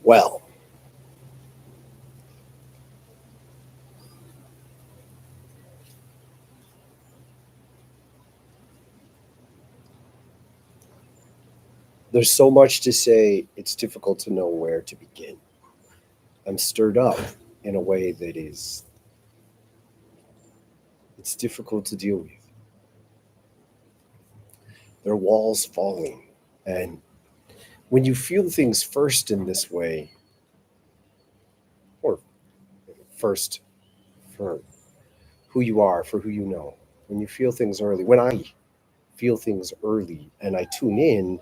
Well, there's so much to say, it's difficult to know where to begin. I'm stirred up in a way that it's difficult to deal with. There are walls falling. And when you feel things first in this way, or first for who you are, for who you know, when you feel things early, when I feel things early and I tune in,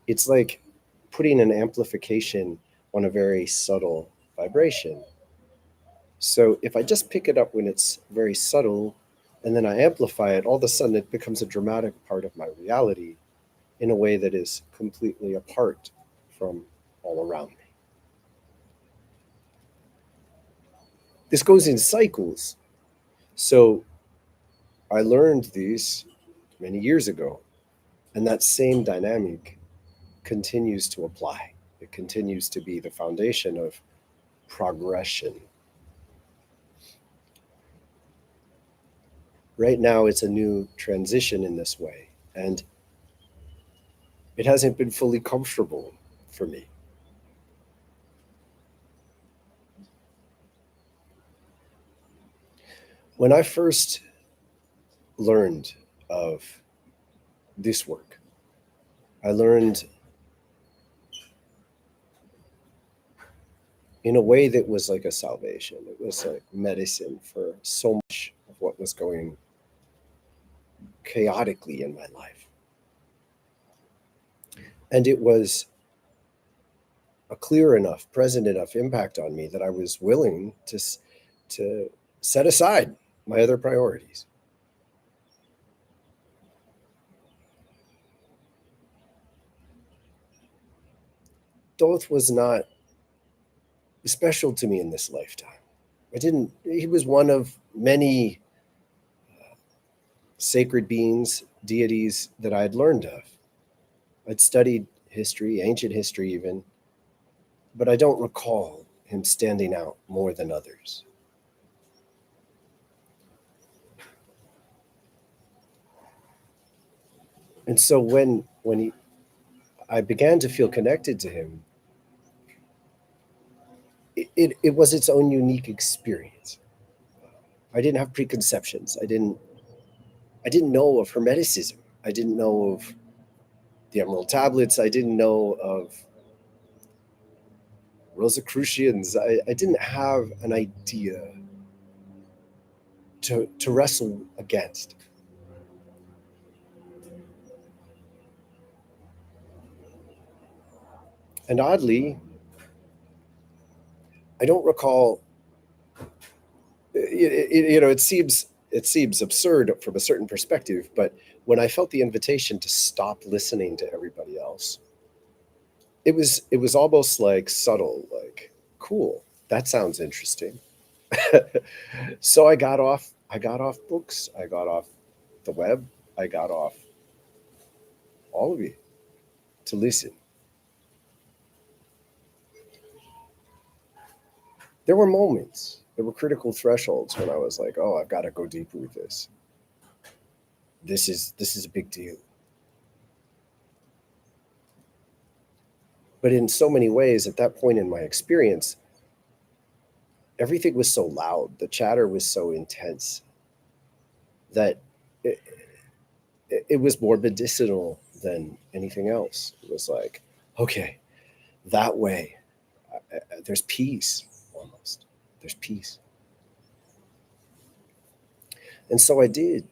it's like putting an amplification on a very subtle vibration. So if I just pick it up when it's very subtle and then I amplify it, all of a sudden it becomes a dramatic part of my reality in a way that is completely apart from all around me. This goes in cycles. So I learned these many years ago, and that same dynamic continues to apply. It continues to be the foundation of progression. Right now, it's a new transition in this way, and it hasn't been fully comfortable for me. When I first learned of this work, I learned in a way that was like a salvation. It was like medicine for so much of what was going chaotically in my life. And it was a clear enough, present enough impact on me that I was willing to set aside my other priorities. Thoth was not special to me in this lifetime. He was one of many sacred beings, deities that I had learned of. I'd studied history, ancient history even, but I don't recall him standing out more than others. And so I began to feel connected to him, it was its own unique experience. I didn't have preconceptions. I didn't know of Hermeticism. I didn't know of the Emerald Tablets. I didn't know of Rosicrucians. I didn't have an idea to wrestle against. And oddly, I don't recall. It seems absurd from a certain perspective, but when I felt the invitation to stop listening to everybody else, it was almost like subtle, like cool. That sounds interesting. So I got off books, I got off the web, I got off all of it to listen. There were moments, there were critical thresholds when I was like, oh, I've got to go deeper with this. This is a big deal. But in so many ways, at that point in my experience, everything was so loud, the chatter was so intense that it, it was more medicinal than anything else. It was like, okay, that way, there's peace almost. There's peace. And so I did.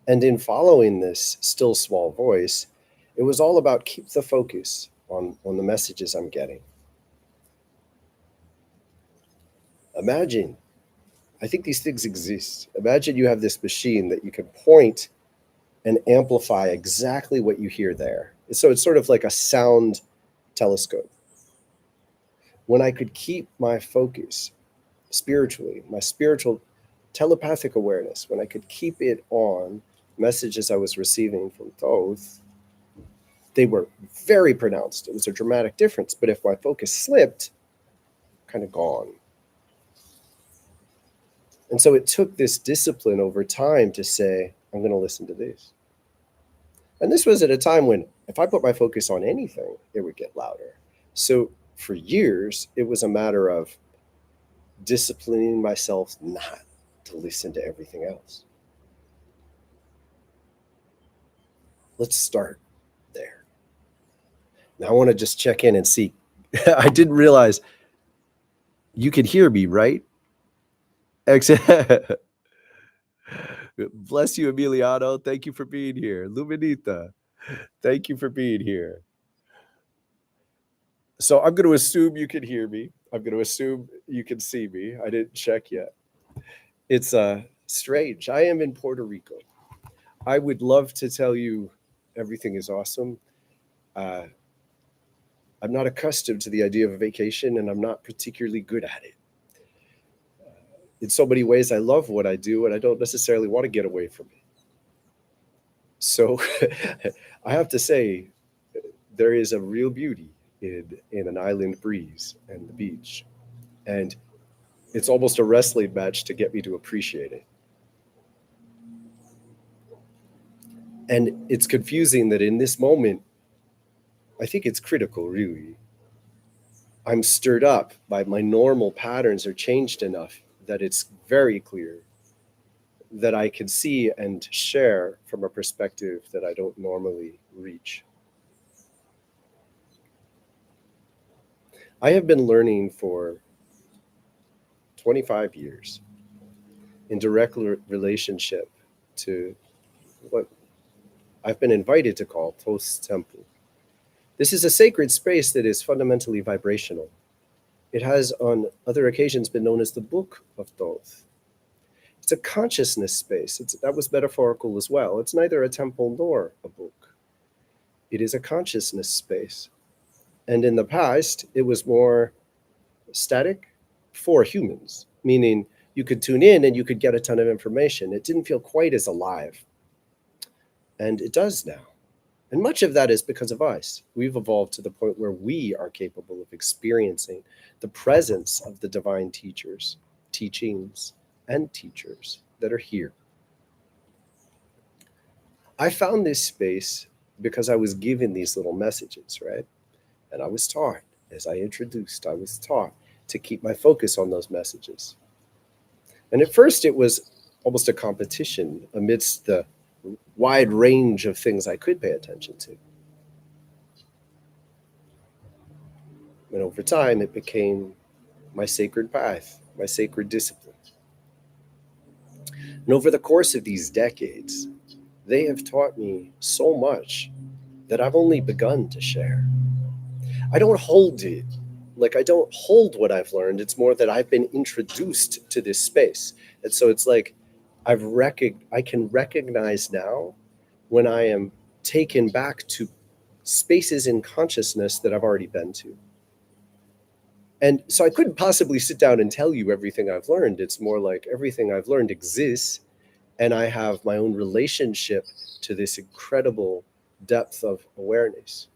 And in following this still small voice, it was all about keep the focus on the messages I'm getting. Imagine, I think these things exist. Imagine you have this machine that you can point and amplify exactly what you hear there. So it's sort of like a sound telescope. When I could keep my focus spiritually, my spiritual telepathic awareness, when I could keep it on messages I was receiving from Thoth, They were very pronounced. It was a dramatic difference. But if my focus slipped, kind of gone. And so it took this discipline over time to say, I'm going to listen to this. And this was at a time when if I put my focus on anything, it would get louder. So for years, it was a matter of disciplining myself not to listen to everything else. Let's start there. Now I want to just check in and see. I didn't realize you could hear me, right? Bless you, Emiliano. Thank you for being here. Luminita, thank you for being here. So I'm going to assume you can hear me. I'm going to assume you can see me. I didn't check yet. It's strange. I am in Puerto Rico. I would love to tell you everything is awesome. I'm not accustomed to the idea of a vacation, and I'm not particularly good at it. In so many ways, I love what I do, and I don't necessarily want to get away from it. So I have to say, there is a real beauty in an island breeze and the beach. And it's almost a wrestling match to get me to appreciate it. And it's confusing that in this moment, I think it's critical, really. I'm stirred up by my normal patterns are changed enough that it's very clear that I can see and share from a perspective that I don't normally reach. I have been learning for 25 years in direct relationship to what I've been invited to call Thoth's Temple. This is a sacred space that is fundamentally vibrational. It has on other occasions been known as the Book of Thoth. It's a consciousness space. That was metaphorical as well. It's neither a temple nor a book. It is a consciousness space. And in the past, it was more static for humans, meaning you could tune in and you could get a ton of information. It didn't feel quite as alive. And it does now. And much of that is because of us. We've evolved to the point where we are capable of experiencing the presence of the divine teachers, teachings, and teachers that are here. I found this space because I was given these little messages, right? And I was taught, as I introduced, I was taught to keep my focus on those messages. And at first it was almost a competition amidst the wide range of things I could pay attention to. And over time, it became my sacred path, my sacred discipline. And over the course of these decades, they have taught me so much that I've only begun to share. I don't hold it. Like, I don't hold what I've learned. It's more that I've been introduced to this space. And so it's like I can recognize now when I am taken back to spaces in consciousness that I've already been to. And so I couldn't possibly sit down and tell you everything I've learned. It's more like everything I've learned exists, and I have my own relationship to this incredible depth of awareness.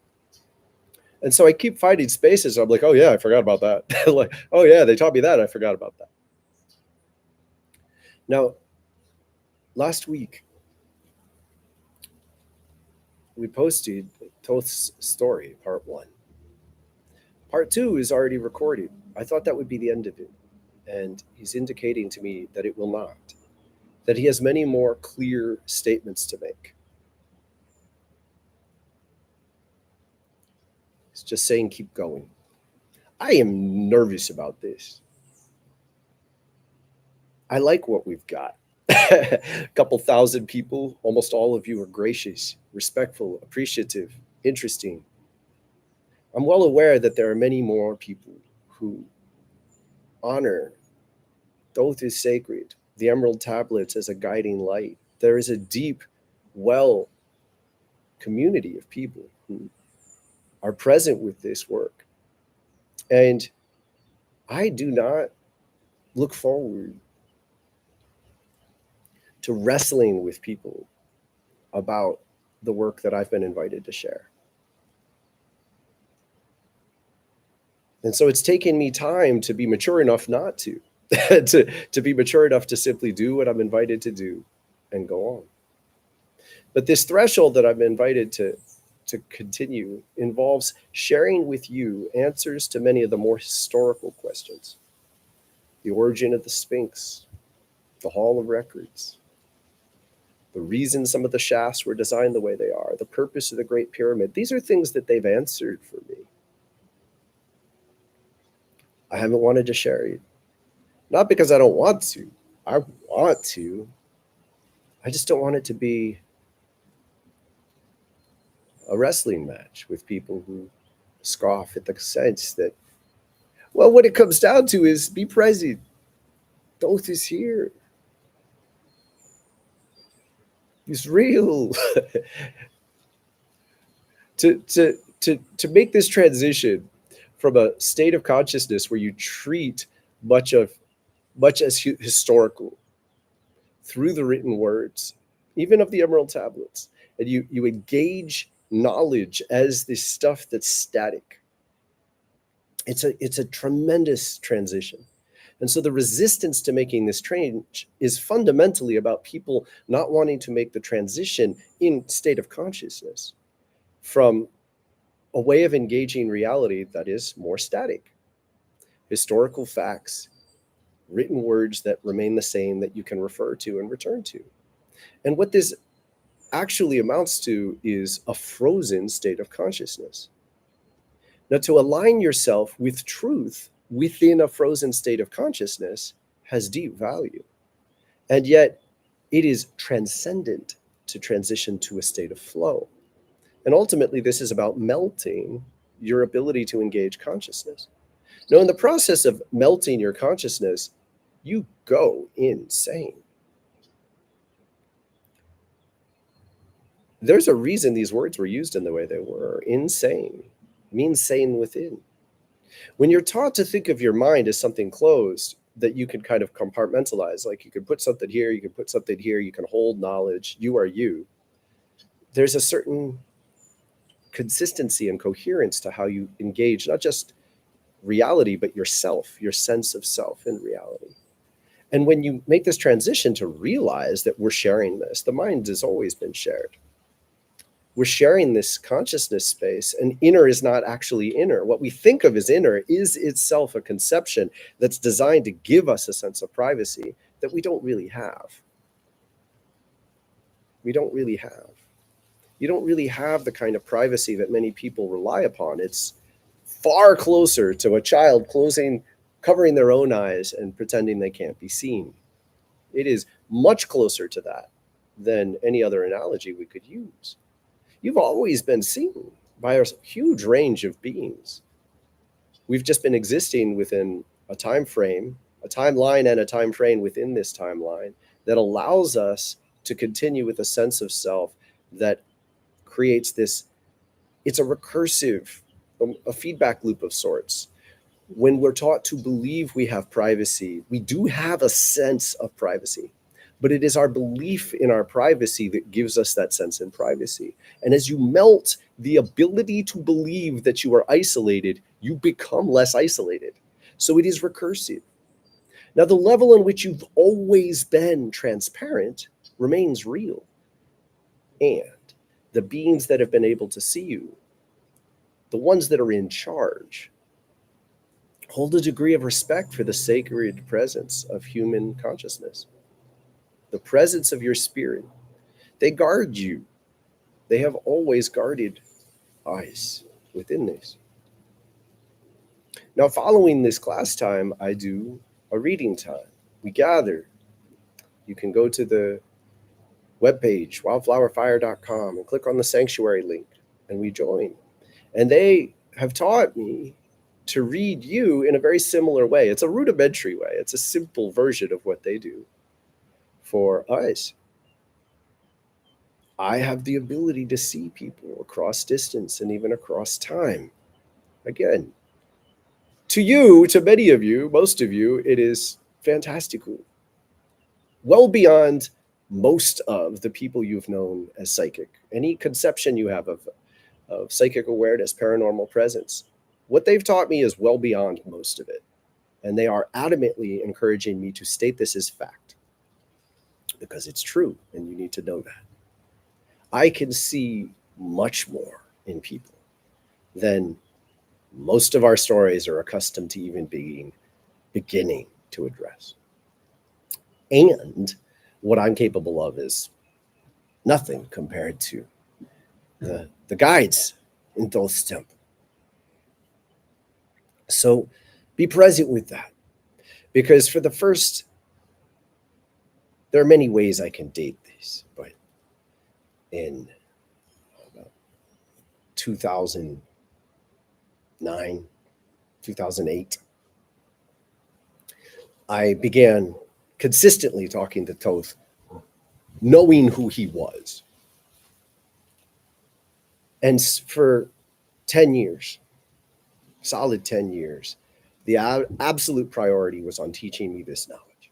And so I keep finding spaces. I'm like, oh yeah, I forgot about that. Like, oh yeah, they taught me that. I forgot about that. Now, last week, we posted Thoth's story, part 1. Part 2 is already recorded. I thought that would be the end of it. And he's indicating to me that it will not. That he has many more clear statements to make. He's just saying, keep going. I am nervous about this. I like what we've got. A couple thousand people, almost all of you are gracious, respectful, appreciative, interesting. I'm well aware that there are many more people who honor Thoth is sacred, the emerald tablets as a guiding light. There is a deep, well community of people who are present with this work. And I do not look forward to wrestling with people about the work that I've been invited to share. And so it's taken me time to be mature enough not to, to be mature enough to simply do what I'm invited to do and go on. But this threshold that I'm invited to continue involves sharing with you answers to many of the more historical questions. The origin of the Sphinx, the Hall of Records, the reason some of the shafts were designed the way they are, the purpose of the Great Pyramid. These are things that they've answered for me. I haven't wanted to share it. Not because I don't want to. I want to. I just don't want it to be a wrestling match with people who scoff at the sense that, well, what it comes down to is be present. Thoth is here. He's real. to make this transition from a state of consciousness where you treat much as historical through the written words, even of the Emerald Tablets, and you engage knowledge as this stuff that's static. It's a tremendous transition. And so the resistance to making this change is fundamentally about people not wanting to make the transition in state of consciousness from a way of engaging reality that is more static. Historical facts, written words that remain the same that you can refer to and return to. And what this actually amounts to is a frozen state of consciousness. Now, to align yourself with truth within a frozen state of consciousness has deep value. And yet it is transcendent to transition to a state of flow. And ultimately, this is about melting your ability to engage consciousness. Now, in the process of melting your consciousness, you go insane. There's a reason these words were used in the way they were. Insane means sane within. When you're taught to think of your mind as something closed that you can kind of compartmentalize, like you can put something here, you can put something here, you can hold knowledge, you are you, there's a certain consistency and coherence to how you engage, not just reality, but yourself, your sense of self in reality. And when you make this transition to realize that we're sharing this, the mind has always been shared. We're sharing this consciousness space, and inner is not actually inner. What we think of as inner is itself a conception that's designed to give us a sense of privacy that we don't really have. We don't really have. You don't really have the kind of privacy that many people rely upon. It's far closer to a child covering their own eyes and pretending they can't be seen. It is much closer to that than any other analogy we could use. You've always been seen by a huge range of beings. We've just been existing within a time frame, a timeline and a time frame within this timeline that allows us to continue with a sense of self that creates this, it's a recursive, a feedback loop of sorts. When we're taught to believe we have privacy, we do have a sense of privacy. But it is our belief in our privacy that gives us that sense in privacy. And as you melt the ability to believe that you are isolated, you become less isolated. So it is recursive. Now, the level in which you've always been transparent remains real. And the beings that have been able to see you, the ones that are in charge, hold a degree of respect for the sacred presence of human consciousness. The presence of your spirit. They guard you. They have always guarded us within this. Now, following this class time, I do a reading time. We gather. You can go to the webpage, wildflowerfire.com, and click on the sanctuary link, and we join. And they have taught me to read you in a very similar way. It's a rudimentary way. It's a simple version of what they do for us. I have the ability to see people across distance and even across time. Again, to you, to many of you, most of you, it is fantastical. Well beyond most of the people you've known as psychic. Any conception you have of psychic awareness, paranormal presence, What they've taught me is well beyond most of it. And they are adamantly encouraging me to state this as fact because it's true and you need to know that. I can see much more in people than most of our stories are accustomed to even beginning to address. And what I'm capable of is nothing compared to the guides in Thoth's temple. So be present with that. Because for the first, there are many ways I can date this, but in 2009, 2008, I began consistently talking to Thoth, knowing who he was. And for 10 years, solid 10 years, the absolute priority was on teaching me this knowledge.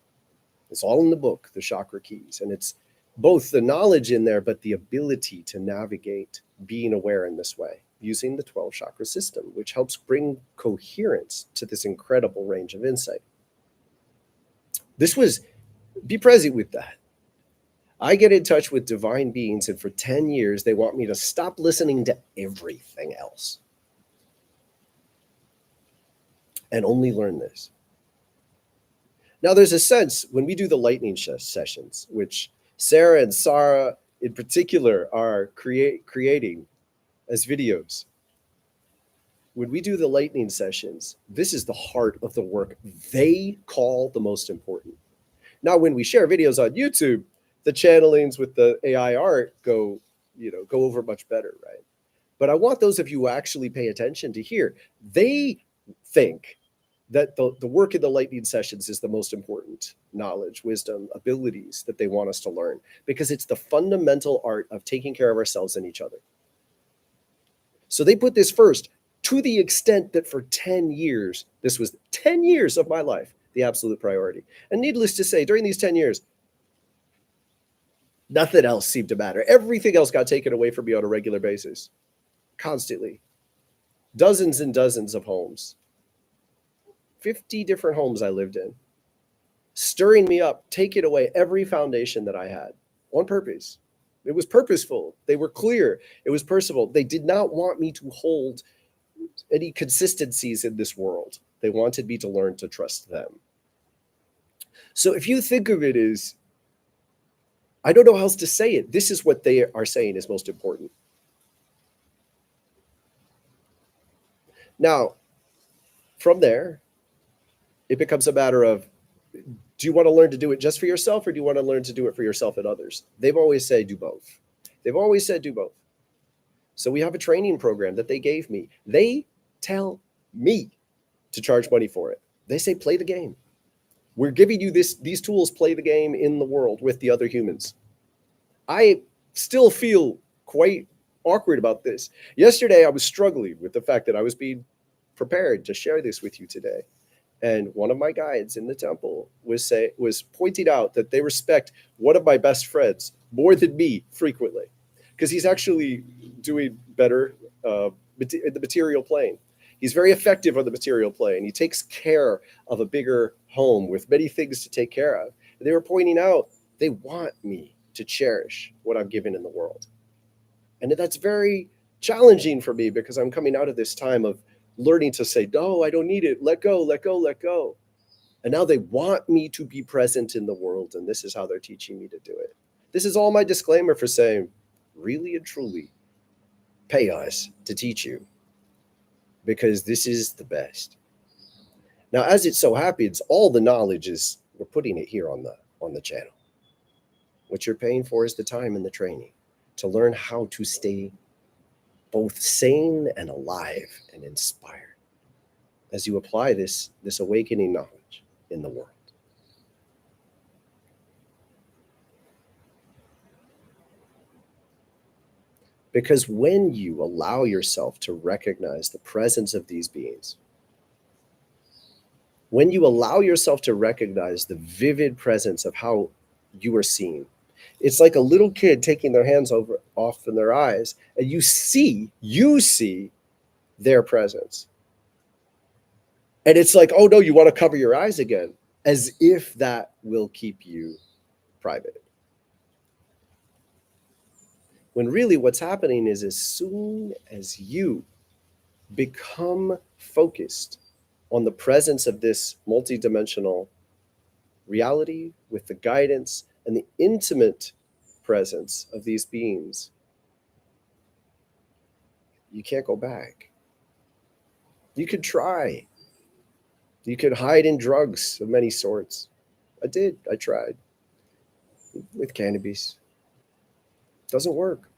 It's all in the book, The Chakra Keys. And it's both the knowledge in there, but the ability to navigate being aware in this way, using the 12 chakra system, which helps bring coherence to this incredible range of insight. Be present with that. I get in touch with divine beings, and for 10 years, they want me to stop listening to everything else and only learn this. Now, there's a sense when we do the lightning sessions, which Sarah and Sarah in particular are creating as videos. When we do the lightning sessions, this is the heart of the work they call the most important. Now, when we share videos on YouTube, the channelings with the AI art go over much better, right? But I want those of you who actually pay attention to hear. They think that the work in the lightning sessions is the most important knowledge, wisdom, abilities that they want us to learn, because it's the fundamental art of taking care of ourselves and each other. So they put this first, to the extent that for 10 years, this was 10 years of my life, the absolute priority. And needless to say, during these 10 years, nothing else seemed to matter. Everything else got taken away from me on a regular basis, constantly. Dozens and dozens of homes. 50 different homes I lived in, stirring me up, taking away every foundation that I had on purpose. It was purposeful. They were clear. It was personal. They did not want me to hold any consistencies in this world. They wanted me to learn to trust them. So if you think of it as, I don't know how else to say it, this is what they are saying is most important. Now, from there, it becomes a matter of, do you want to learn to do it just for yourself, or do you want to learn to do it for yourself and others? They've always said do both. They've always said do both. So we have a training program that they gave me. They tell me to charge money for it. They say, play the game. We're giving you these tools, play the game in the world with the other humans. I still feel quite awkward about this. Yesterday, I was struggling with the fact that I was being prepared to share this with you today. And one of my guides in the temple was pointing out that they respect one of my best friends more than me frequently, because he's actually doing better in the material plane. He's very effective on the material plane. He takes care of a bigger home with many things to take care of. And they were pointing out they want me to cherish what I'm given in the world. And that's very challenging for me, because I'm coming out of this time of learning to say, no, I don't need it. Let go, let go, let go. And now they want me to be present in the world. And this is how they're teaching me to do it. This is all my disclaimer for saying, really and truly, pay us to teach you, because this is the best. Now, as it so happens, all the knowledge we're putting it here on the channel. What you're paying for is the time and the training to learn how to stay both sane and alive and inspired as you apply this awakening knowledge in the world. Because when you allow yourself to recognize the presence of these beings, when you allow yourself to recognize the vivid presence of how you are seen, it's like a little kid taking their hands off from their eyes, and you see their presence. And it's like, oh no, you want to cover your eyes again, as if that will keep you private. When really what's happening is, as soon as you become focused on the presence of this multidimensional reality with the guidance and the intimate presence of these beings, you can't go back. You could try. You could hide in drugs of many sorts. I tried with cannabis. Doesn't work.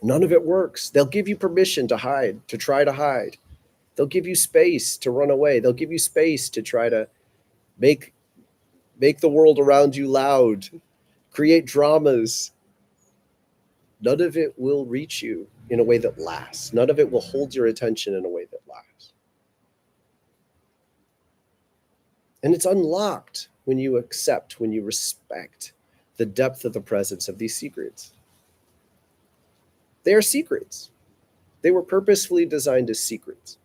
None of it works. They'll give you permission to hide, to try to hide. They'll give you space to run away. They'll give you space to try to make the world around you loud, create dramas. None of it will reach you in a way that lasts. None of it will hold your attention in a way that lasts. And it's unlocked when you accept, when you respect the depth of the presence of these secrets. They are secrets. They were purposefully designed as secrets.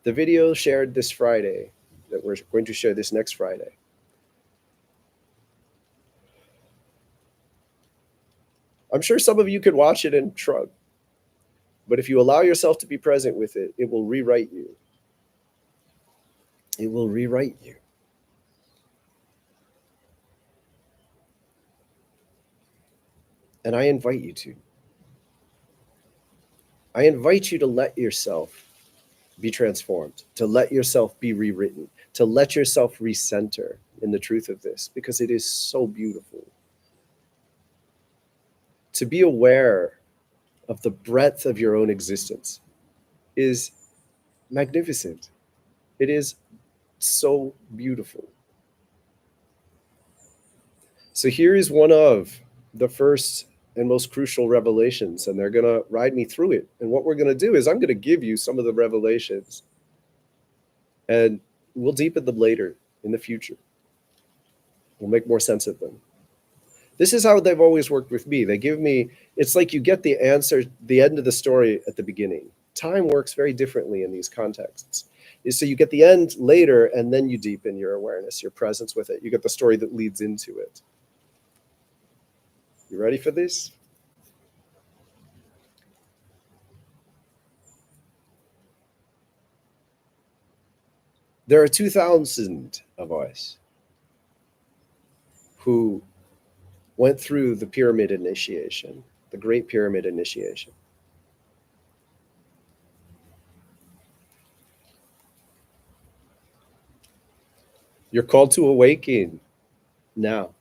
The video shared this Friday, that we're going to share this next Friday, I'm sure some of you could watch it and shrug. But if you allow yourself to be present with it, it will rewrite you. It will rewrite you. And I invite you to. I invite you to let yourself be transformed, to let yourself be rewritten, to let yourself recenter in the truth of this, because it is so beautiful. To be aware of the breadth of your own existence is magnificent. It is so beautiful. So here is one of the first and most crucial revelations, and they're going to ride me through it. And what we're going to do is I'm going to give you some of the revelations, and we'll deepen them later in the future. We'll make more sense of them. This is how they've always worked with me. They give me, it's like you get the answer, the end of the story at the beginning. Time works very differently in these contexts. So you get the end later, and then you deepen your awareness, your presence with it. You get the story that leads into it. You ready for this? There are 2,000 of us who went through the pyramid initiation, the Great Pyramid initiation. You're called to awaken now.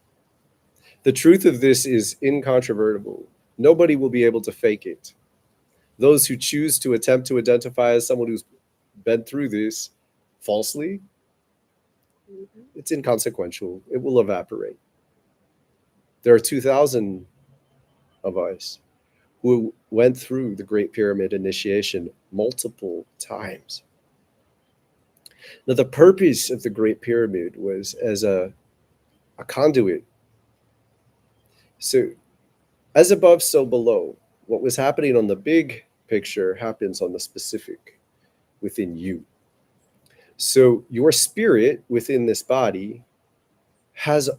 The truth of this is incontrovertible. Nobody will be able to fake it. Those who choose to attempt to identify as someone who's been through this falsely, it's inconsequential. It will evaporate. There are 2,000 of us who went through the Great Pyramid initiation multiple times. Now, the purpose of the Great Pyramid was as a conduit. So, as above, so below. What was happening on the big picture happens on the specific within you. So, your spirit within this body has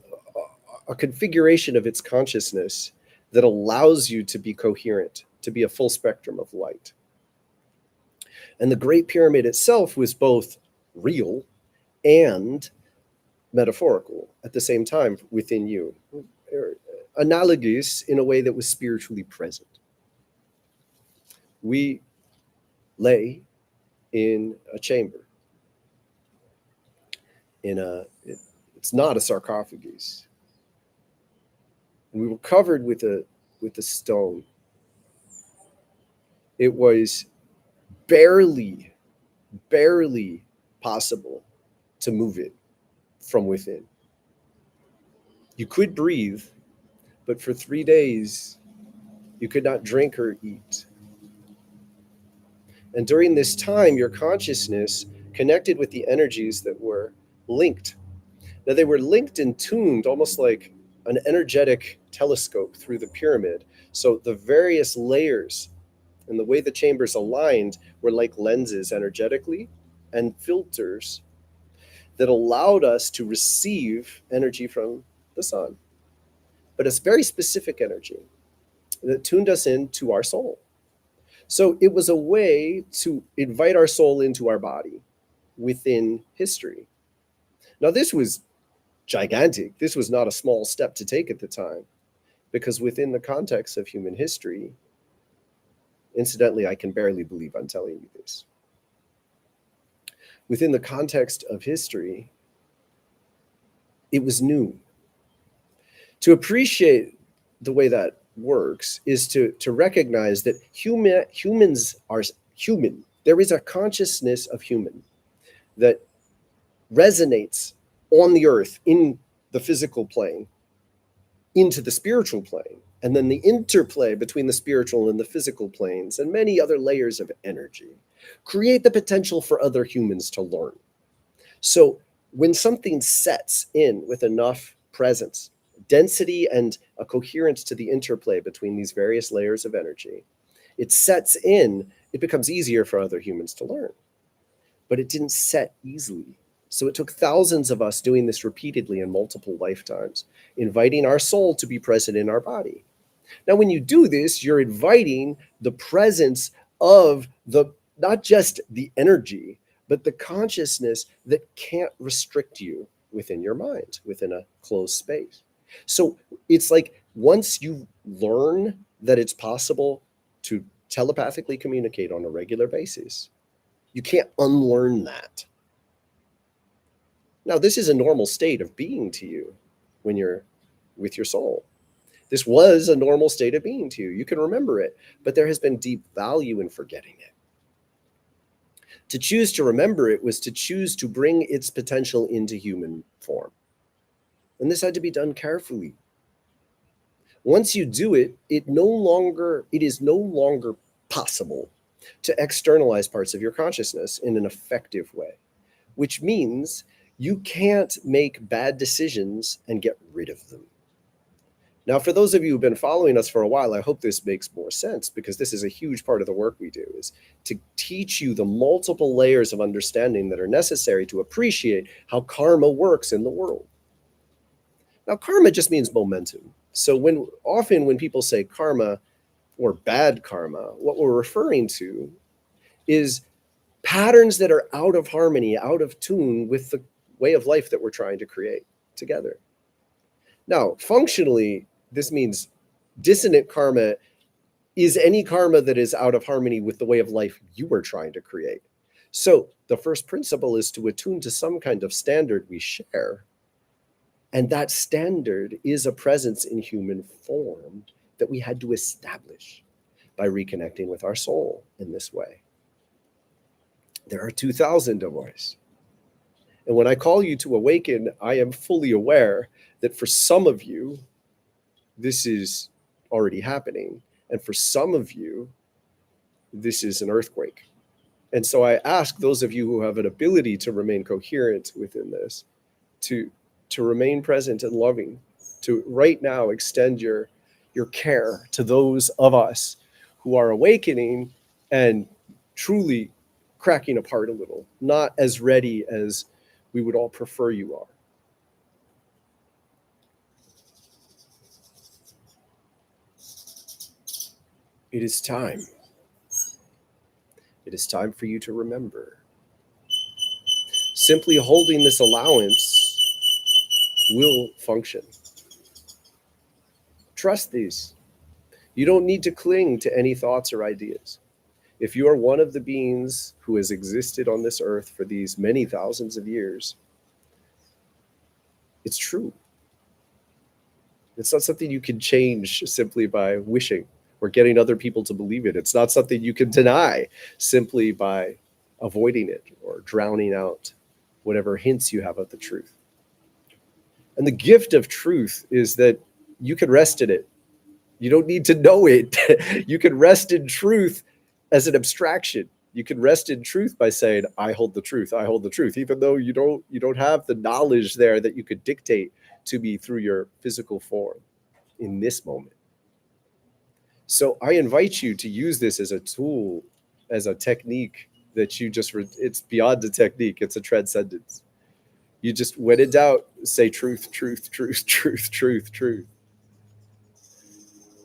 a configuration of its consciousness that allows you to be coherent, to be a full spectrum of light. And the Great Pyramid itself was both real and metaphorical at the same time within you, analogous in a way that was spiritually present. We lay in a chamber. It's not a sarcophagus. And we were covered with a stone. It was barely possible to move it from within. You could breathe, but for 3 days, you could not drink or eat. And during this time, your consciousness connected with the energies that were linked. Now, they were linked and tuned almost like an energetic telescope through the pyramid. So the various layers and the way the chambers aligned were like lenses energetically. and filters that allowed us to receive energy from the sun. But it's very specific energy that tuned us into our soul. So it was a way to invite our soul into our body within history. Now, this was gigantic. This was not a small step to take at the time, because within the context of human history, incidentally, I can barely believe I'm telling you this. Within the context of history, it was new. To appreciate the way that works is to recognize that humans are human. There is a consciousness of human that resonates on the earth, in the physical plane, into the spiritual plane, and then the interplay between the spiritual and the physical planes and many other layers of energy create the potential for other humans to learn. So when something sets in with enough presence, density, and a coherence to the interplay between these various layers of energy, it sets in, it becomes easier for other humans to learn. But it didn't set easily. So it took thousands of us doing this repeatedly in multiple lifetimes, inviting our soul to be present in our body. Now, when you do this, you're inviting the presence of not just the energy, but the consciousness that can't restrict you within your mind, within a closed space. So it's like once you learn that it's possible to telepathically communicate on a regular basis, you can't unlearn that. Now, this is a normal state of being to you when you're with your soul. This was a normal state of being to you. You can remember it, but there has been deep value in forgetting it. To choose to remember it was to choose to bring its potential into human form. And this had to be done carefully. Once you do it, it is no longer possible to externalize parts of your consciousness in an effective way, which means you can't make bad decisions and get rid of them. Now, for those of you who've been following us for a while, I hope this makes more sense, because this is a huge part of the work we do, is to teach you the multiple layers of understanding that are necessary to appreciate how karma works in the world. Now, karma just means momentum. So often when people say karma or bad karma, what we're referring to is patterns that are out of harmony, out of tune with the way of life that we're trying to create together. Now, functionally, this means dissonant karma is any karma that is out of harmony with the way of life you are trying to create. So the first principle is to attune to some kind of standard we share. And that standard is a presence in human form that we had to establish by reconnecting with our soul in this way. There are 2,000 of us. And when I call you to awaken, I am fully aware that for some of you, this is already happening. And for some of you, this is an earthquake. And so I ask those of you who have an ability to remain coherent within this, to remain present and loving, to right now extend your care to those of us who are awakening and truly cracking apart a little, not as ready as we would all prefer you are. It is time. It is time for you to remember. Simply holding this allowance will function. Trust these. You don't need to cling to any thoughts or ideas. If you are one of the beings who has existed on this earth for these many thousands of years, it's true. It's not something you can change simply by wishing or getting other people to believe it. It's not something you can deny simply by avoiding it or drowning out whatever hints you have of the truth. And the gift of truth is that you can rest in it. You don't need to know it. You can rest in truth as an abstraction. You can rest in truth by saying, I hold the truth. I hold the truth, even though you don't have the knowledge there that you could dictate to me through your physical form in this moment. So I invite you to use this as a tool, as a technique that you just, it's beyond the technique. It's a transcendence. You just, when in doubt, say truth, truth, truth, truth, truth, truth.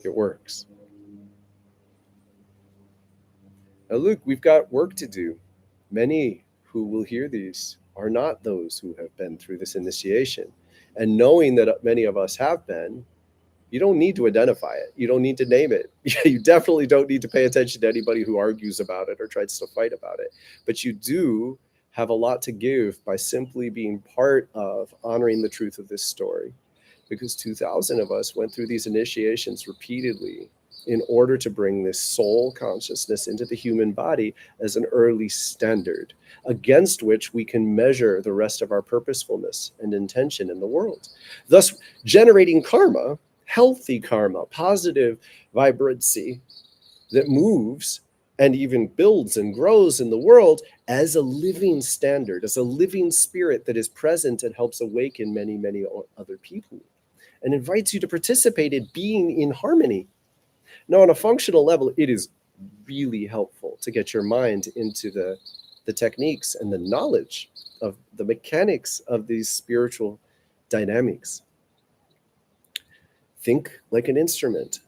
It works. Now, Luke, we've got work to do. Many who will hear these are not those who have been through this initiation. And knowing that many of us have been, you don't need to identify it. You don't need to name it. You definitely don't need to pay attention to anybody who argues about it or tries to fight about it. But you do have a lot to give by simply being part of honoring the truth of this story. Because 2,000 of us went through these initiations repeatedly in order to bring this soul consciousness into the human body as an early standard against which we can measure the rest of our purposefulness and intention in the world, thus generating karma, healthy karma, positive vibrancy that moves and even builds and grows in the world as a living standard, as a living spirit that is present and helps awaken many, many other people and invites you to participate in being in harmony. Now, on a functional level, it is really helpful to get your mind into the techniques and the knowledge of the mechanics of these spiritual dynamics. Think like an instrument.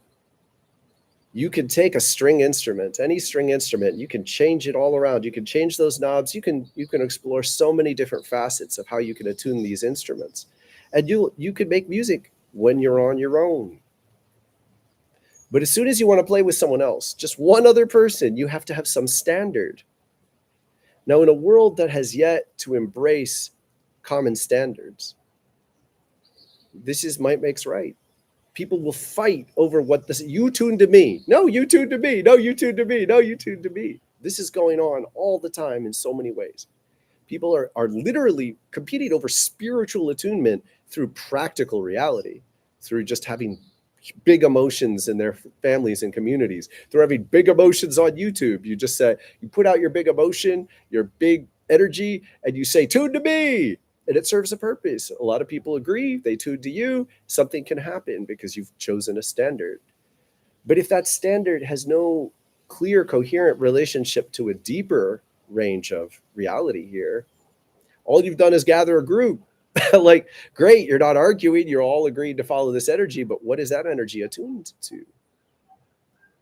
You can take a string instrument, any string instrument, you can change it all around. You can change those knobs. You can explore so many different facets of how you can attune these instruments. And you can make music when you're on your own. But as soon as you want to play with someone else, just one other person, you have to have some standard. Now, in a world that has yet to embrace common standards, this is might makes right. People will fight over what this, you tune to me. No, you tune to me. No, you tune to me. No, you tune to me. This is going on all the time in so many ways. People are literally competing over spiritual attunement through practical reality, through just having big emotions in their families and communities. They're having big emotions on YouTube. You just say, you put out your big emotion, your big energy, and you say, tune to me. And it serves a purpose. A lot of people agree, they tune to you, something can happen because you've chosen a standard. But if that standard has no clear, coherent relationship to a deeper range of reality here, all you've done is gather a group. Like, great, you're not arguing, you're all agreeing to follow this energy, but what is that energy attuned to?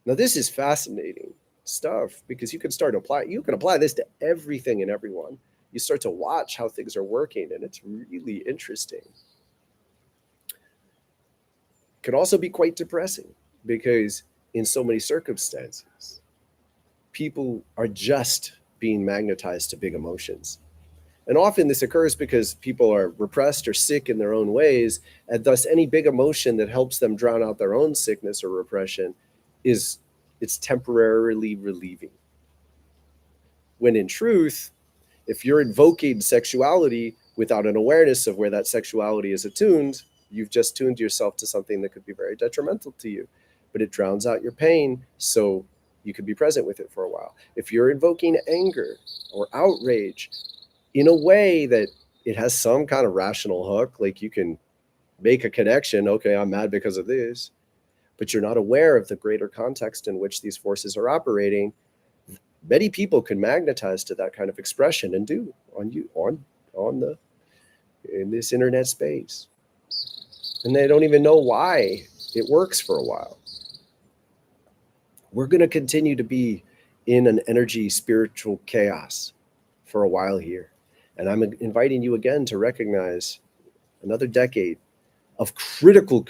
Now, this is fascinating stuff because you can apply this to everything and everyone. You start to watch how things are working, and it's really interesting. It can also be quite depressing because in so many circumstances, people are just being magnetized to big emotions. And often this occurs because people are repressed or sick in their own ways, and thus any big emotion that helps them drown out their own sickness or repression it's temporarily relieving. When in truth, if you're invoking sexuality without an awareness of where that sexuality is attuned, you've just tuned yourself to something that could be very detrimental to you, but it drowns out your pain, so you could be present with it for a while. If you're invoking anger or outrage in a way that it has some kind of rational hook, like you can make a connection, okay, I'm mad because of this, but you're not aware of the greater context in which these forces are operating, many people can magnetize to that kind of expression and do in this internet space. And they don't even know why it works for a while. We're going to continue to be in an energy spiritual chaos for a while here. And I'm inviting you again to recognize another decade of critical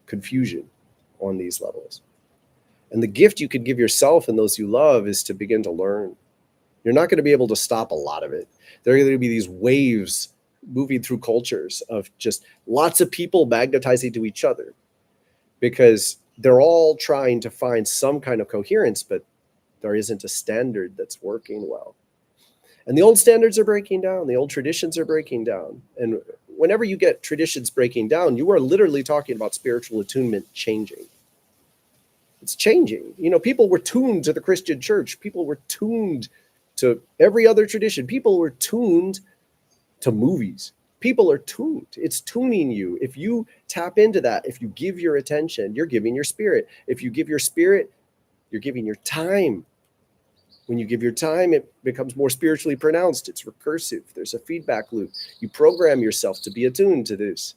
confusion on these levels. And the gift you could give yourself and those you love is to begin to learn. You're not going to be able to stop a lot of it. There are going to be these waves moving through cultures of just lots of people magnetizing to each other because they're all trying to find some kind of coherence, but there isn't a standard that's working well. And the old standards are breaking down. The old traditions are breaking down. And whenever you get traditions breaking down, you are literally talking about spiritual attunement changing. It's changing. You know, people were tuned to the Christian church. People were tuned to every other tradition. People were tuned to movies. People are tuned. It's tuning you. If you tap into that, if you give your attention, you're giving your spirit. If you give your spirit, you're giving your time. When you give your time, it becomes more spiritually pronounced. It's recursive. There's a feedback loop. You program yourself to be attuned to this.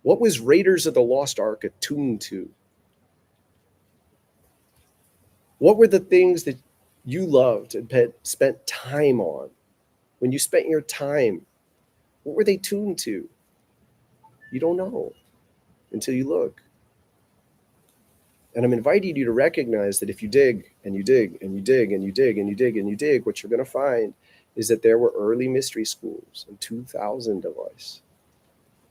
What was Raiders of the Lost Ark attuned to? What were the things that you loved and spent time on? When you spent your time, what were they tuned to? You don't know until you look. And I'm inviting you to recognize that if you dig and you dig and you dig and you dig and you dig and you dig, what you're going to find is that there were early mystery schools and 2,000 of us.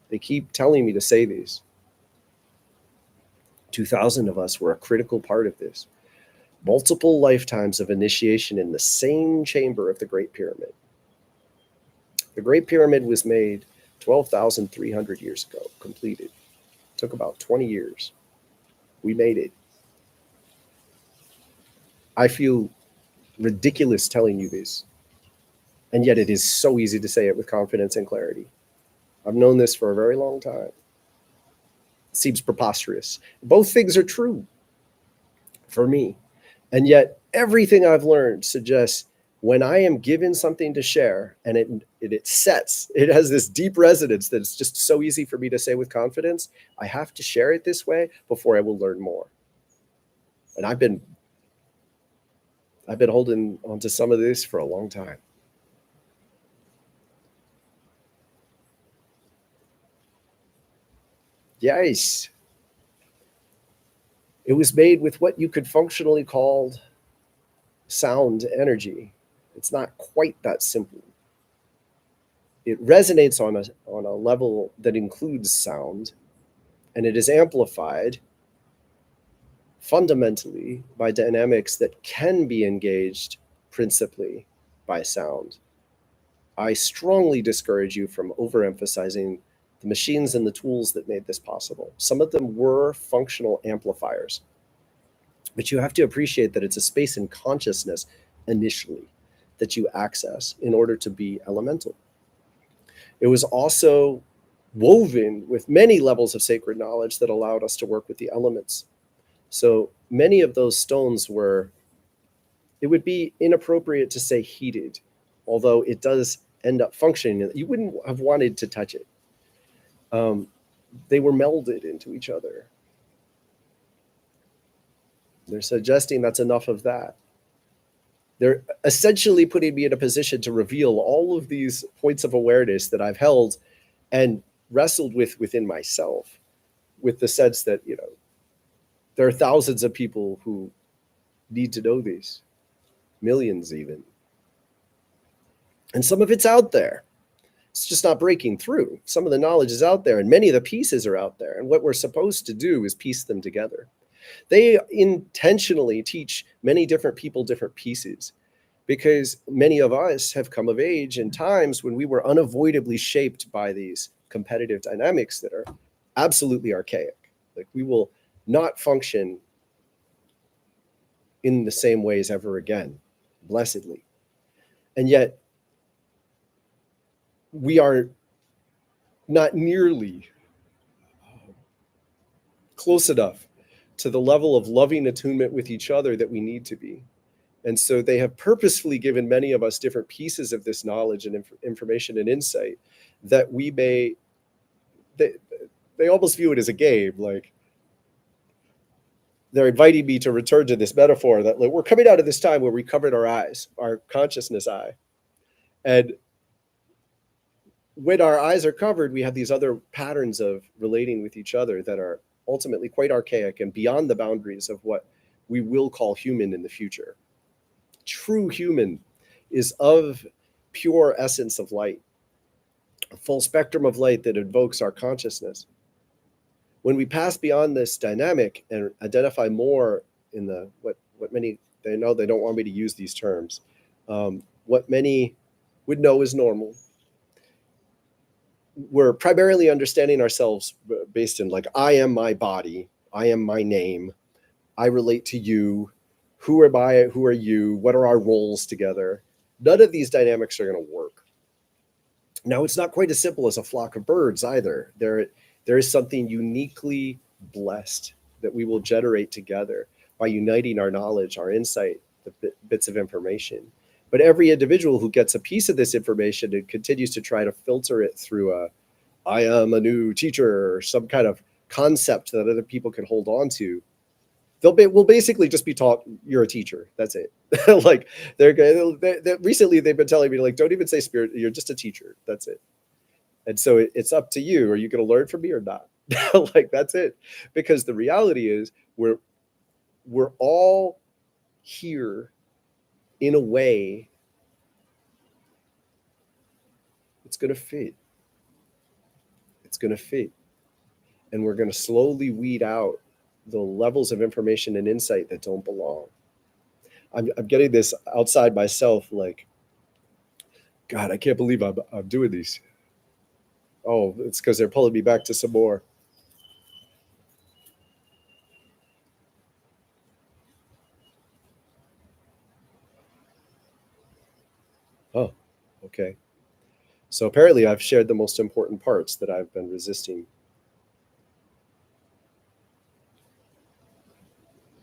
They keep telling me to say these. 2,000 of us were a critical part of this. Multiple lifetimes of initiation in the same chamber of the Great Pyramid. The Great Pyramid was made 12,300 years ago, completed. It took about 20 years. We made it. I feel ridiculous telling you this, and yet it is so easy to say it with confidence and clarity. I've known this for a very long time. It seems preposterous. Both things are true for me, and yet everything I've learned suggests when I am given something to share and it has this deep resonance that it's just so easy for me to say with confidence, I have to share it this way before I will learn more. And I've been holding onto some of this for a long time. Yes. It was made with what you could functionally call sound energy. It's not quite that simple. It resonates on a level that includes sound, and it is amplified fundamentally by dynamics that can be engaged principally by sound. I strongly discourage you from overemphasizing the machines and the tools that made this possible. Some of them were functional amplifiers, but you have to appreciate that it's a space in consciousness initially that you access in order to be elemental. It was also woven with many levels of sacred knowledge that allowed us to work with the elements. So many of those stones it would be inappropriate to say heated, although it does end up functioning. You wouldn't have wanted to touch it. They were melded into each other. They're suggesting that's enough of that. They're essentially putting me in a position to reveal all of these points of awareness that I've held and wrestled with within myself, with the sense that, there are thousands of people who need to know these, millions even. And some of it's out there. It's just not breaking through. Some of the knowledge is out there, and many of the pieces are out there. And what we're supposed to do is piece them together. They intentionally teach many different people different pieces, because many of us have come of age in times when we were unavoidably shaped by these competitive dynamics that are absolutely archaic. Like, we will not function in the same ways ever again, blessedly. And yet, we are not nearly close enough to the level of loving attunement with each other that we need to be. And so they have purposefully given many of us different pieces of this knowledge and information and insight that we may, they almost view it as a game. Like, they're inviting me to return to this metaphor that, like, we're coming out of this time where we covered our eyes, our consciousness eye. And when our eyes are covered, we have these other patterns of relating with each other that are ultimately quite archaic and beyond the boundaries of what we will call human in the future. True human is of pure essence of light, a full spectrum of light that invokes our consciousness. When we pass beyond this dynamic and identify more in the what many, they know they don't want me to use these terms, what many would know is normal. We're primarily understanding ourselves based in, like, I am my body, I am my name, I relate to you, who am I, who are you, what are our roles together? None of these dynamics are going to work. Now, it's not quite as simple as a flock of birds either. There is something uniquely blessed that we will generate together by uniting our knowledge, our insight, the bits of information. But every individual who gets a piece of this information and continues to try to filter it through I am a new teacher, or some kind of concept that other people can hold on to, will basically just be taught you're a teacher. That's it. Like recently they've been telling me, like, don't even say spirit, you're just a teacher. That's it. And so it's up to you. Are you going to learn from me or not? Like, that's it. Because the reality is we're all here in a way it's going to fit. It's going to fit. And we're going to slowly weed out the levels of information and insight that don't belong. I'm getting this outside myself, like, God, I can't believe I'm doing these. Oh, it's because they're pulling me back to some more. Oh, okay. So apparently I've shared the most important parts that I've been resisting.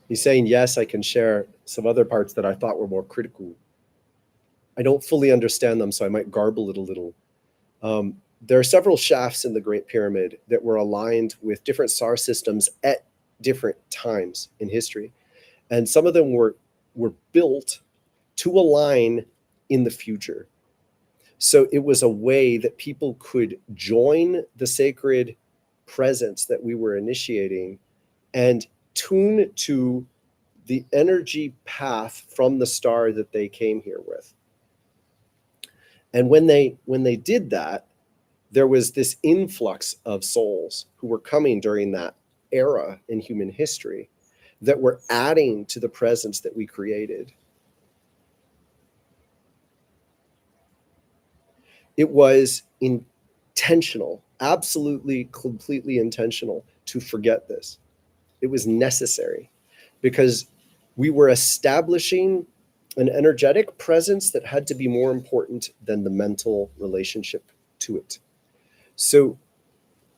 He's saying, yes, I can share some other parts that I thought were more critical. I don't fully understand them, so I might garble it a little. There are several shafts in the Great Pyramid that were aligned with different star systems at different times in history. And some of them were built to align in the future. So it was a way that people could join the sacred presence that we were initiating and tune to the energy path from the star that they came here with. And when they did that, there was this influx of souls who were coming during that era in human history that were adding to the presence that we created. It was intentional, absolutely, completely intentional to forget this. It was necessary because we were establishing an energetic presence that had to be more important than the mental relationship to it. So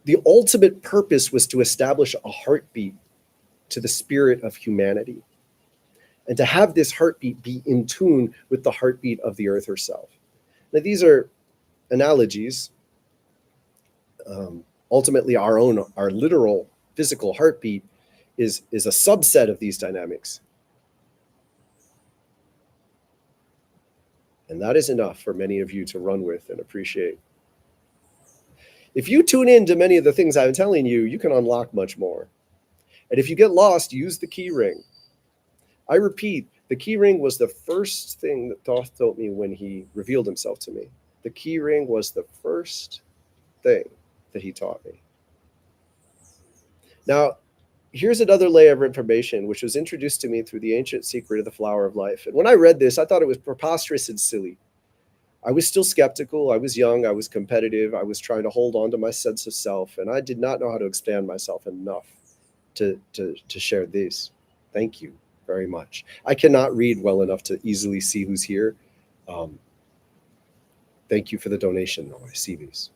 the ultimate purpose was to establish a heartbeat to the spirit of humanity and to have this heartbeat be in tune with the heartbeat of the earth herself. Now, these are analogies. Ultimately, our literal physical heartbeat is a subset of these dynamics. And that is enough for many of you to run with and appreciate. If you tune in to many of the things I'm telling you, you can unlock much more. And if you get lost, use the key ring. I repeat, the key ring was the first thing that Thoth told me when he revealed himself to me. The key ring was the first thing that he taught me. Now, here's another layer of information which was introduced to me through the ancient secret of the flower of life. And when I read this, I thought it was preposterous and silly. I was still skeptical. I was young. I was competitive. I was trying to hold on to my sense of self. And I did not know how to expand myself enough to share this. Thank you very much. I cannot read well enough to easily see who's here. Thank you for the donation, though. I see these.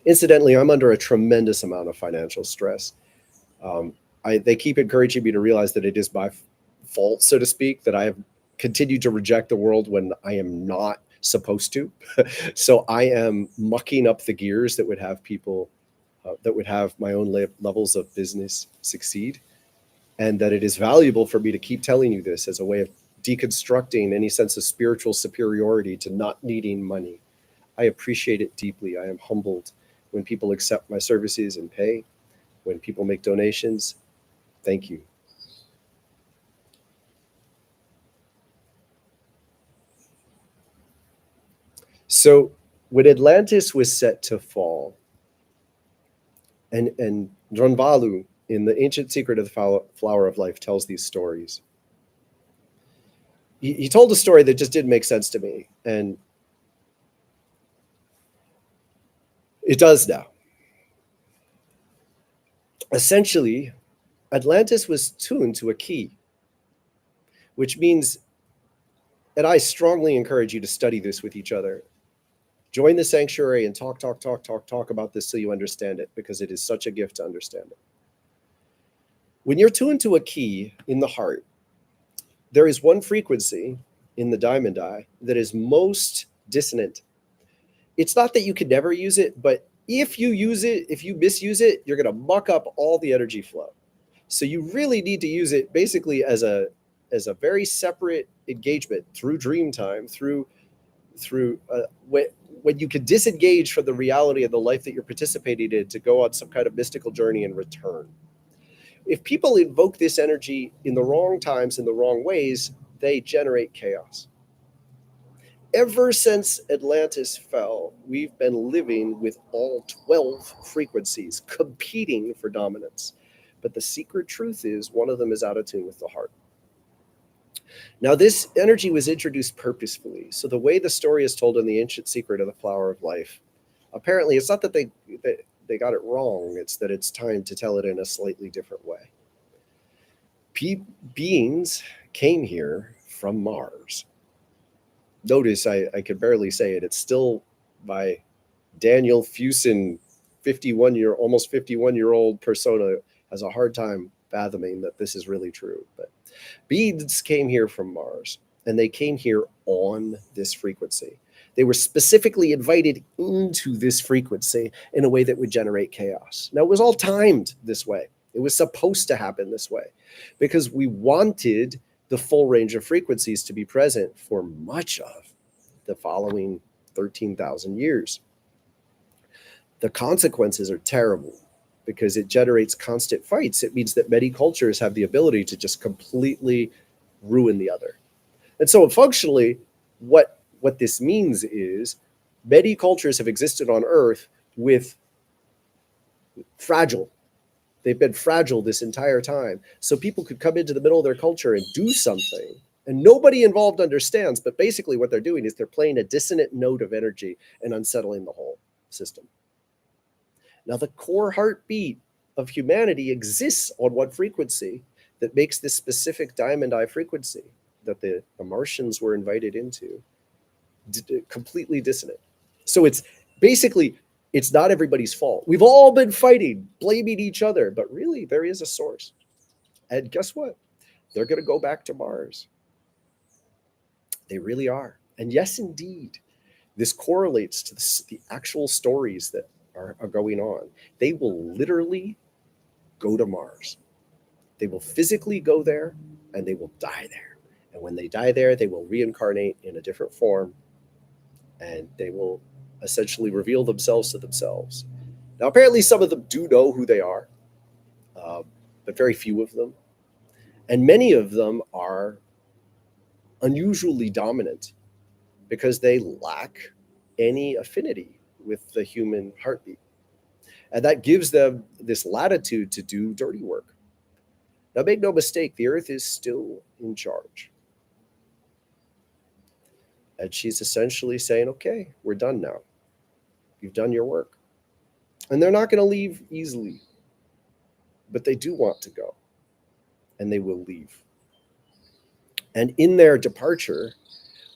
Incidentally, I'm under a tremendous amount of financial stress. They keep encouraging me to realize that it is my fault, so to speak, that I have continued to reject the world when I am not supposed to. So I am mucking up the gears that would have people, that would have my own levels of business succeed. And that it is valuable for me to keep telling you this as a way of deconstructing any sense of spiritual superiority to not needing money. I appreciate it deeply. I am humbled when people accept my services and pay, when people make donations. Thank you. So when Atlantis was set to fall, and Dronvalu in the ancient secret of the flower of life tells these stories. He told a story that just didn't make sense to me, and it does now. Essentially, Atlantis was tuned to a key, which means, and I strongly encourage you to study this with each other. Join the sanctuary and talk about this so you understand it, because it is such a gift to understand it. When you're tuned to a key in the heart, there is one frequency in the diamond eye that is most dissonant. It's not that you could never use it, but if you use it, if you misuse it, you're going to muck up all the energy flow. So you really need to use it basically as a very separate engagement through dream time, through when you can disengage from the reality of the life that you're participating in to go on some kind of mystical journey and return. If people invoke this energy in the wrong times, in the wrong ways, they generate chaos. Ever since Atlantis fell, we've been living with all 12 frequencies competing for dominance. But the secret truth is one of them is out of tune with the heart. Now, this energy was introduced purposefully. So the way the story is told in the ancient secret of the flower of life, apparently it's not that they got it wrong. It's that it's time to tell it in a slightly different way. Beings came here from Mars. Notice I could barely say it. It's still by Daniel Fusen, almost 51-year-old persona, has a hard time fathoming that this is really true. But beings came here from Mars, and they came here on this frequency. They were specifically invited into this frequency in a way that would generate chaos. Now, it was all timed this way. It was supposed to happen this way because we wanted the full range of frequencies to be present for much of the following 13,000 years. The consequences are terrible because it generates constant fights. It means that many cultures have the ability to just completely ruin the other. And so functionally, what this means is many cultures have existed on Earth with fragile. They've been fragile this entire time. So people could come into the middle of their culture and do something, and nobody involved understands. But basically what they're doing is they're playing a dissonant note of energy and unsettling the whole system. Now, the core heartbeat of humanity exists on one frequency that makes this specific diamond eye frequency that the Martians were invited into completely dissonant. So it's basically, it's not everybody's fault. We've all been fighting, blaming each other, but really there is a source. And guess what? They're going to go back to Mars. They really are. And yes, indeed, this correlates to the actual stories that are going on. They will literally go to Mars. They will physically go there and they will die there. And when they die there, they will reincarnate in a different form and they will essentially reveal themselves to themselves. Now, apparently some of them do know who they are, but very few of them. And many of them are unusually dominant because they lack any affinity with the human heartbeat. And that gives them this latitude to do dirty work. Now, make no mistake, the Earth is still in charge. And she's essentially saying, okay, we're done now. You've done your work. And they're not going to leave easily. But they do want to go. And they will leave. And in their departure,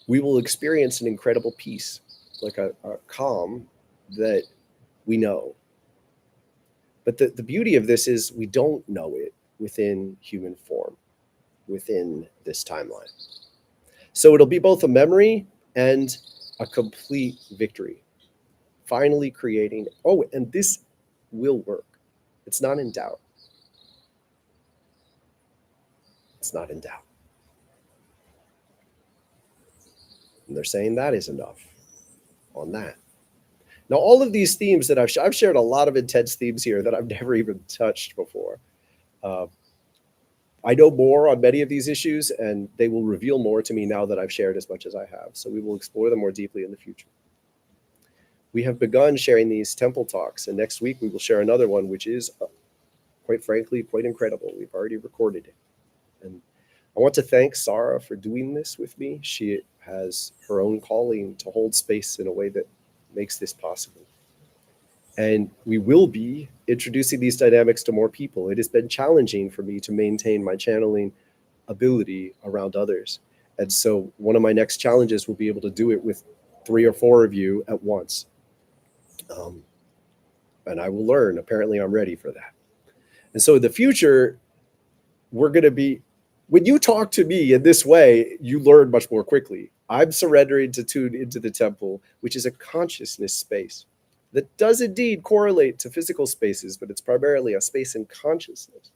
we will experience an incredible peace, like a calm that we know. But the beauty of this is we don't know it within human form, within this timeline. So it'll be both a memory and a complete victory. Finally creating, and this will work. It's not in doubt. It's not in doubt. And they're saying that is enough on that. Now, all of these themes that I've shared a lot of intense themes here that I've never even touched before. I know more on many of these issues, and they will reveal more to me now that I've shared as much as I have. So we will explore them more deeply in the future. We have begun sharing these temple talks, and next week we will share another one, which is, quite frankly, quite incredible. We've already recorded it. And I want to thank Sarah for doing this with me. She has her own calling to hold space in a way that makes this possible. And we will be introducing these dynamics to more people. It has been challenging for me to maintain my channeling ability around others. And so one of my next challenges will be able to do it with 3 or 4 of you at once. And I will learn. Apparently, I'm ready for that. And so in the future, we're going to be when you talk to me in this way, you learn much more quickly. I'm surrendering to tune into the temple, which is a consciousness space that does indeed correlate to physical spaces, but it's primarily a space in consciousness.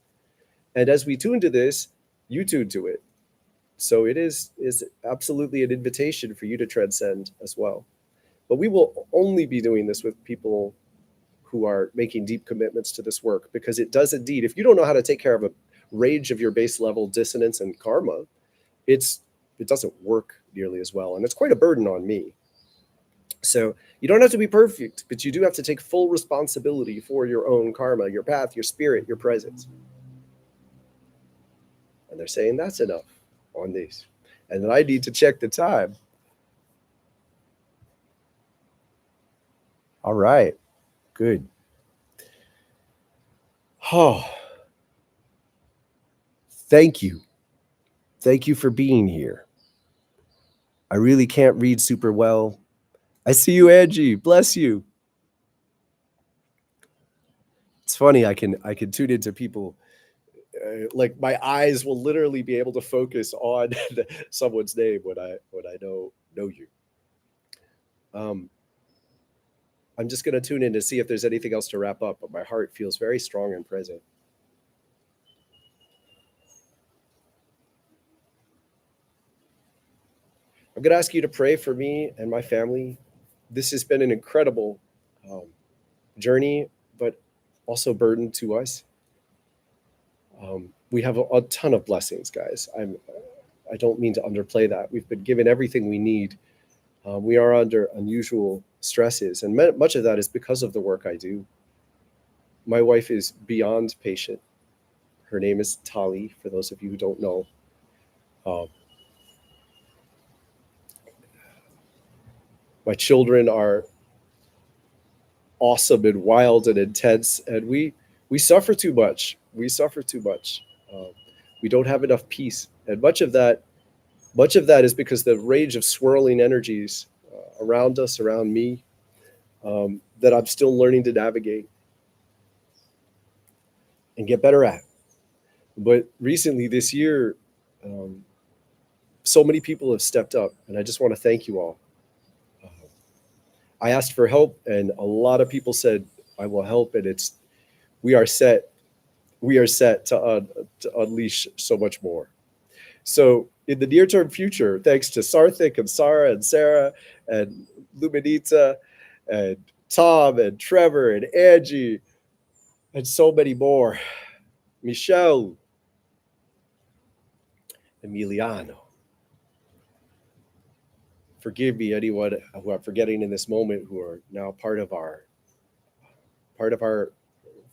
And as we tune to this, you tune to it. So it is absolutely an invitation for you to transcend as well. But we will only be doing this with people who are making deep commitments to this work, because it does indeed, if you don't know how to take care of a range of your base level dissonance and karma, it doesn't work nearly as well. And it's quite a burden on me. So you don't have to be perfect, but you do have to take full responsibility for your own karma, your path, your spirit, your presence. And they're saying that's enough on these. And then I need to check the time. All right. Good. Oh, thank you. Thank you for being here. I really can't read super well. I see you, Angie. Bless you. It's funny. I can tune into people. Like my eyes will literally be able to focus on someone's name when I know you. I'm just going to tune in to see if there's anything else to wrap up, but my heart feels very strong and present. I'm going to ask you to pray for me and my family. This has been an incredible journey, but also burden to us. We have a ton of blessings, guys. I don't mean to underplay that. We've been given everything we need. We are under unusual stresses, and much of that is because of the work I do. My wife is beyond patient. Her name is Tali, for those of you who don't know. My children are awesome and wild and intense, and we suffer too much. We suffer too much. We don't have enough peace, and much of that is because the range of swirling energies around us, around me, that I'm still learning to navigate and get better at. But recently, this year, so many people have stepped up, and I just want to thank you all. I asked for help, and a lot of people said, I will help, and we are set to unleash so much more. So in the near-term future, thanks to Sarthik and Sarah and Sarah and Luminita and Tom and Trevor and Angie and so many more, Michelle, Emiliano. Forgive me, anyone who I'm forgetting in this moment, who are now part of our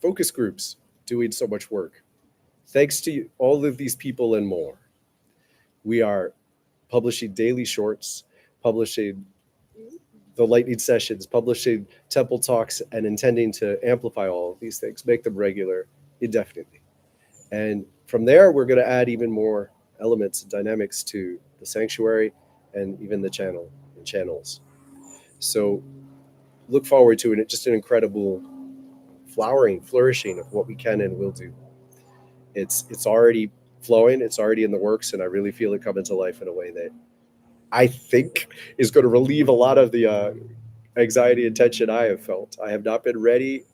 focus groups doing so much work. Thanks to all of these people and more, we are publishing daily shorts, publishing the lightning sessions, publishing temple talks, and intending to amplify all of these things, make them regular indefinitely. And from there, we're going to add even more elements and dynamics to the sanctuary and even the channels. So look forward to it. Just an incredible flourishing of what we can and will do. It's already flowing. It's already in the works, and I really feel it coming to life in a way that I think is going to relieve a lot of the anxiety and tension I have felt. I have not been ready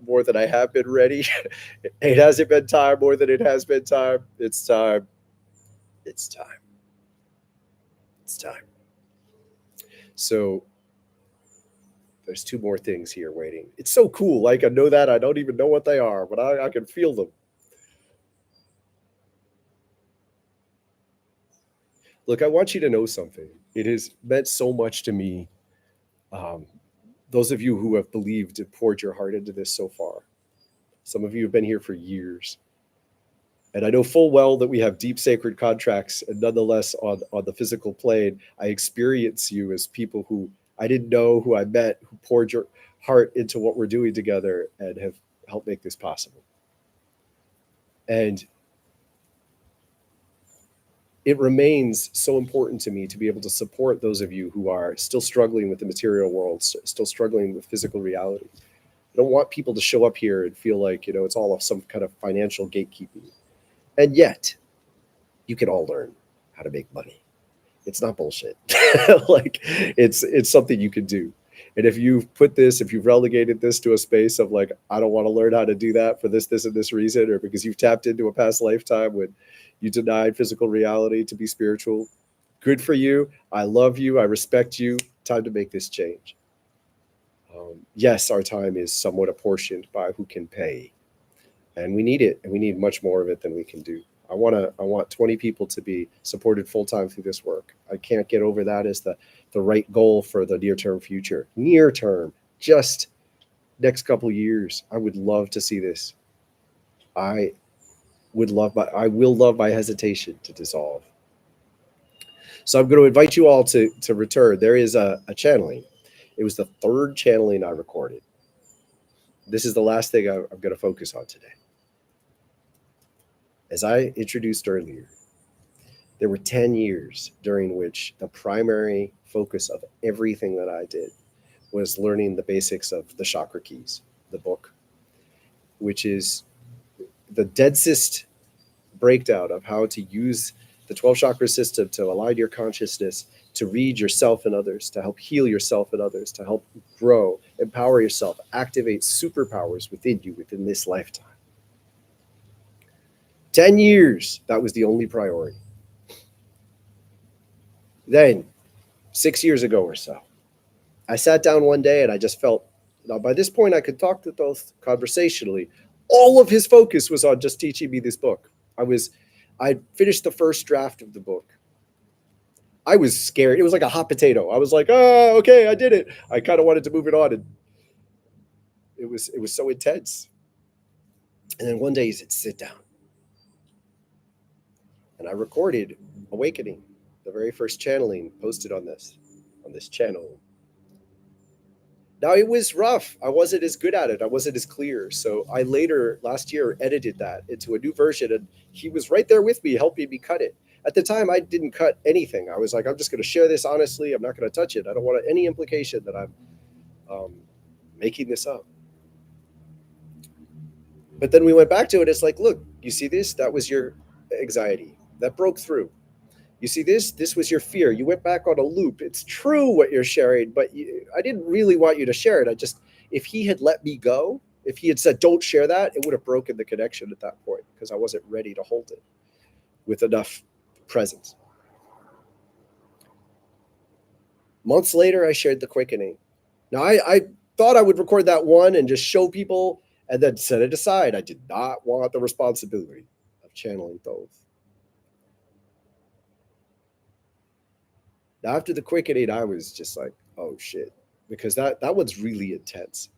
more than I have been ready. It hasn't been time more than it has been time. It's time. It's time. It's time. So there's two more things here waiting. It's so cool. Like, I know that. I don't even know what they are, but I can feel them. Look, I want you to know something. It has meant so much to me. Those of you who have believed and poured your heart into this so far. Some of you have been here for years. And I know full well that we have deep sacred contracts, and nonetheless on the physical plane, I experience you as people who I didn't know, who I met, who poured your heart into what we're doing together and have helped make this possible. And it remains so important to me to be able to support those of you who are still struggling with the material world, still struggling with physical reality. I don't want people to show up here and feel like, it's all some kind of financial gatekeeping. And yet, You can all learn how to make money. It's not bullshit. Like it's something you can do. And if you've relegated this to a space of like, I don't want to learn how to do that for this, and this reason, or because you've tapped into a past lifetime when you denied physical reality to be spiritual, good for you. I love you. I respect you. Time to make this change. Yes, our time is somewhat apportioned by who can pay, and we need it, and we need much more of it than we can do. I want 20 people to be supported full time through this work. I can't get over that as the right goal for the near term future. Near term, just next couple years. I would love to see this. I I will love my hesitation to dissolve. So I'm going to invite you all to return. There is a channeling. It was the third channeling I recorded. This is the last thing I'm going to focus on today. As I introduced earlier, there were 10 years during which the primary focus of everything that I did was learning the basics of the chakra keys, the book, which is the densest breakdown of how to use the 12 chakra system to align your consciousness, to read yourself and others, to help heal yourself and others, to help grow, empower yourself, activate superpowers within you within this lifetime. 10 years, that was the only priority. Then, 6 years ago or so, I sat down one day and I just felt, now by this point I could talk to Thoth conversationally. All of his focus was on just teaching me this book. I finished the first draft of the book. I was scared. It was like a hot potato. I was like, oh, okay, I did it. I kind of wanted to move it on. And it was so intense. And then one day he said, sit down. And I recorded Awakening, the very first channeling posted on this channel. Now, it was rough. I wasn't as good at it. I wasn't as clear. So I later, last year, edited that into a new version. And he was right there with me, helping me cut it. At the time, I didn't cut anything. I was like, I'm just going to share this honestly. I'm not going to touch it. I don't want any implication that I'm making this up. But then we went back to it. It's like, look, you see this? That was your anxiety. That broke through. You see this? This was your fear. You went back on a loop. It's true what you're sharing, but I didn't really want you to share it. If he had let me go, if he had said, don't share that, it would have broken the connection at that point because I wasn't ready to hold it with enough presence. Months later, I shared the quickening. Now, I thought I would record that one and just show people and then set it aside. I did not want the responsibility of channeling Thoth. Now, after the quickening, I was just like, oh shit, because that one's really intense.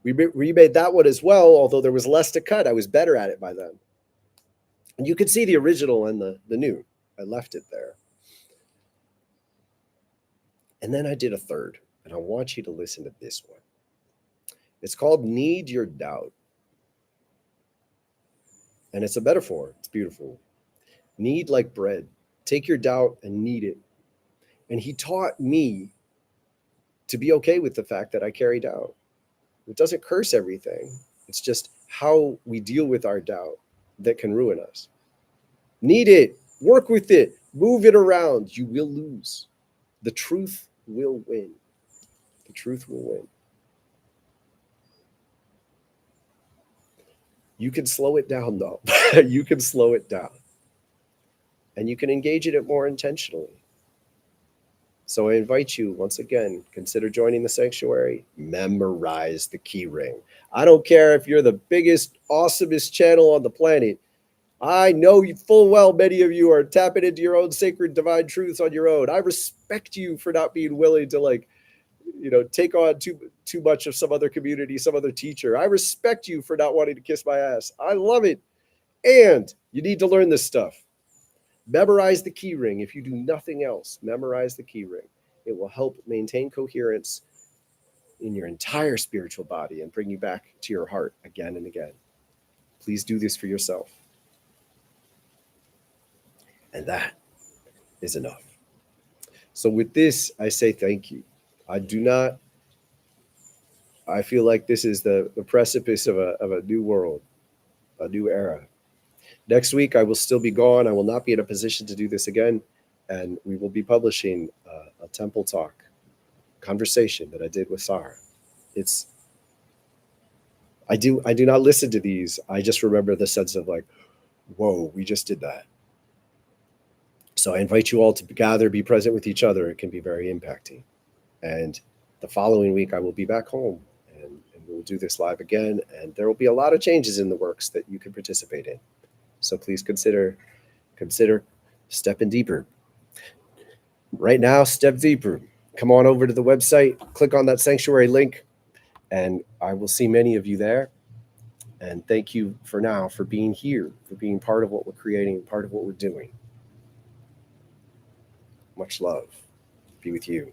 We remade that one as well, although there was less to cut. I was better at it by then. And you could see the original and the new. I left it there. And then I did a third, and I want you to listen to this one. It's called Knead Your Doubt. And it's a metaphor. It's beautiful. Knead like bread. Take your doubt and knead it. And he taught me to be okay with the fact that I carry doubt. It doesn't curse everything. It's just how we deal with our doubt that can ruin us. Knead it. Work with it. Move it around. You will lose. The truth will win. The truth will win. You can slow it down, though. You can slow it down. And you can engage in it more intentionally. So I invite you, once again, consider joining the sanctuary. Memorize the key ring. I don't care if you're the biggest, awesomest channel on the planet. I know you full well many of you are tapping into your own sacred divine truths on your own. I respect you for not being willing to take on too much of some other community, some other teacher. I respect you for not wanting to kiss my ass. I love it. And you need to learn this stuff. Memorize the key ring. If you do nothing else, memorize the key ring. It will help maintain coherence in your entire spiritual body and bring you back to your heart again and again. Please do this for yourself. And that is enough. So with this, I say thank you. I feel like this is the precipice of a new world, a new era. Next week, I will still be gone. I will not be in a position to do this again. And we will be publishing a temple talk conversation that I did with Sarah. I do not listen to these. I just remember the sense of like, whoa, we just did that. So I invite you all to gather, be present with each other. It can be very impacting. And the following week, I will be back home and we'll do this live again. And there will be a lot of changes in the works that you can participate in. So please consider stepping deeper. Right now, step deeper. Come on over to the website, click on that sanctuary link, and I will see many of you there. And thank you for now for being here, for being part of what we're creating, part of what we're doing. Much love be with you.